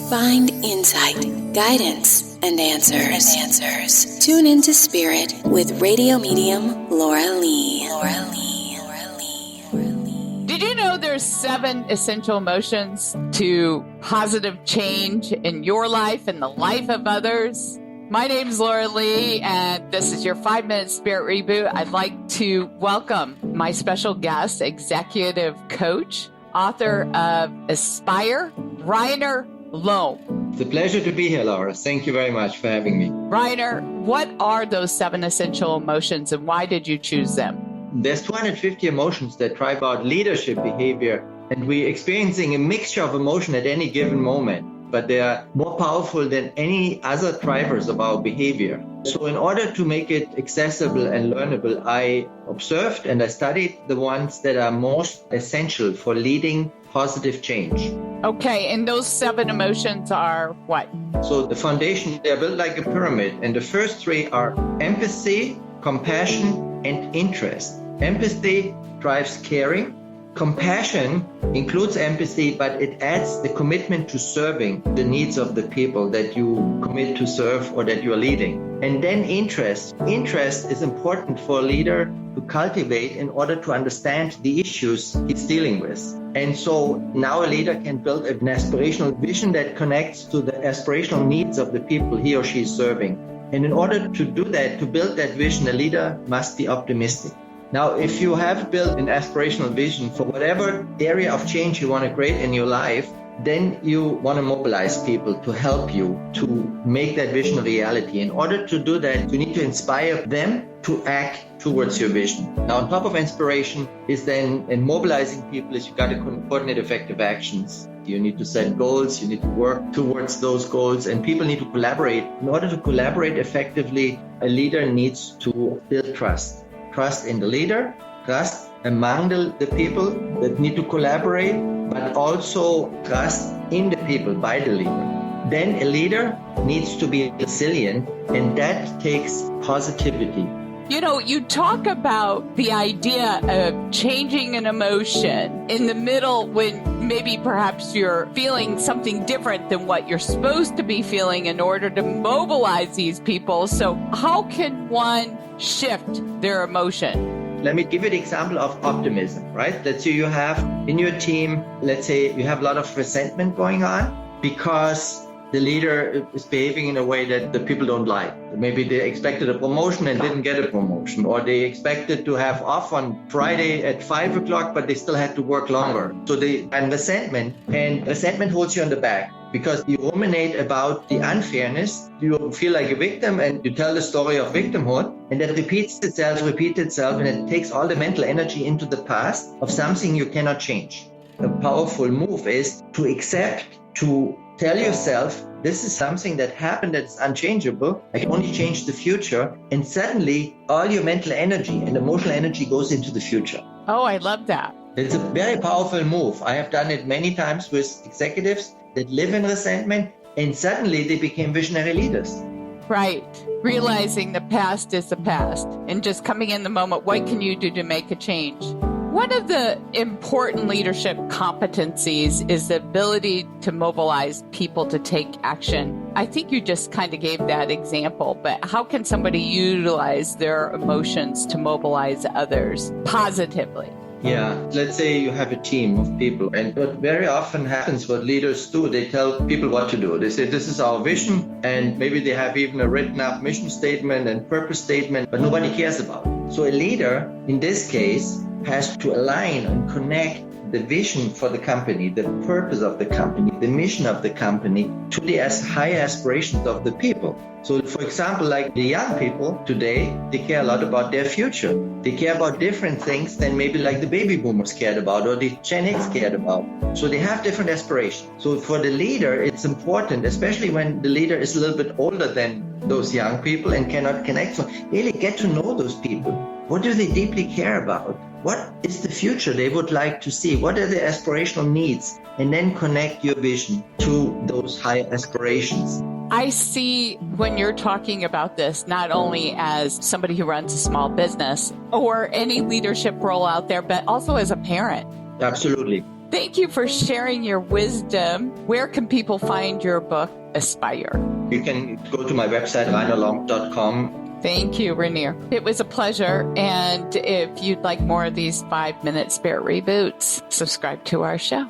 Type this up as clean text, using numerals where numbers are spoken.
Find insight, guidance, and answers. Tune into Spirit with radio medium Laura Lee. Did you know there's 7 essential emotions to positive change in your life and the life of others? My name's Laura Lee, and this is your 5-minute Spirit Reboot. I'd like to welcome my special guest, executive coach, author of Aspire, Reiner Lomb. It's a pleasure to be here, Laura. Thank you very much for having me. Reiner, what are those 7 essential emotions and why did you choose them? There's 250 emotions that drive our leadership behavior, and we're experiencing a mixture of emotion at any given moment, but they are more powerful than any other drivers of our behavior. So in order to make it accessible and learnable, I observed and I studied the ones that are most essential for leading positive change. Okay, and those 7 emotions are what? So the foundation, they're built like a pyramid, and the first 3 are empathy, compassion, and interest. Empathy drives caring. Compassion includes empathy, but it adds the commitment to serving the needs of the people that you commit to serve or that you are leading. And then interest. Interest is important for a leader to cultivate in order to understand the issues he's dealing with. And so now a leader can build an aspirational vision that connects to the aspirational needs of the people he or she is serving. And in order to do that, to build that vision, a leader must be optimistic. Now, if you have built an aspirational vision for whatever area of change you want to create in your life, then you want to mobilize people to help you to make that vision a reality. In order to do that, you need to inspire them to act towards your vision. Now, on top of inspiration is then, in mobilizing people, is you got to coordinate effective actions. You need to set goals, you need to work towards those goals, and people need to collaborate. In order to collaborate effectively, a leader needs to build trust. Trust in the leader, trust among the people that need to collaborate, but also trust in the people by the leader. Then a leader needs to be resilient, and that takes positivity. You know, you talk about the idea of changing an emotion in the middle when maybe perhaps you're feeling something different than what you're supposed to be feeling in order to mobilize these people. So how can one shift their emotion? Let me give you the example of optimism, right? Let's say you have in your team, let's say you have a lot of resentment going on because the leader is behaving in a way that the people don't like. Maybe they expected a promotion and didn't get a promotion, or they expected to have off on Friday at 5 o'clock, but they still had to work longer. So resentment holds you on the back because you ruminate about the unfairness. You feel like a victim and you tell the story of victimhood, and that repeats itself, and it takes all the mental energy into the past of something you cannot change. A powerful move is to accept, to tell yourself, this is something that happened that's unchangeable. I can only change the future. And suddenly all your mental energy and emotional energy goes into the future. Oh, I love that. It's a very powerful move. I have done it many times with executives that live in resentment, and suddenly they became visionary leaders. Right. Realizing the past is the past and just coming in the moment. What can you do to make a change? One of the important leadership competencies is the ability to mobilize people to take action. I think you just kind of gave that example, but how can somebody utilize their emotions to mobilize others positively? Yeah, let's say you have a team of people, and what very often happens, what leaders do, they tell people what to do. They say, this is our vision, and maybe they have even a written up mission statement and purpose statement, but nobody cares about it. So a leader, in this case, has to align and connect the vision for the company, the purpose of the company, the mission of the company to the high aspirations of the people. So, for example, like the young people today, they care a lot about their future. They care about different things than maybe like the baby boomers cared about or the Gen X cared about. So they have different aspirations. So for the leader, it's important, especially when the leader is a little bit older than those young people and cannot connect. So really get to know those people. What do they deeply care about? What is the future they would like to see? What are their aspirational needs? And then connect your vision to those high aspirations. I see when you're talking about this, not only as somebody who runs a small business or any leadership role out there, but also as a parent. Absolutely. Thank you for sharing your wisdom. Where can people find your book, Aspire? You can go to my website, reinerlomb.com. Thank you, Reiner. It was a pleasure. And if you'd like more of these 5-minute spirit reboots, subscribe to our show.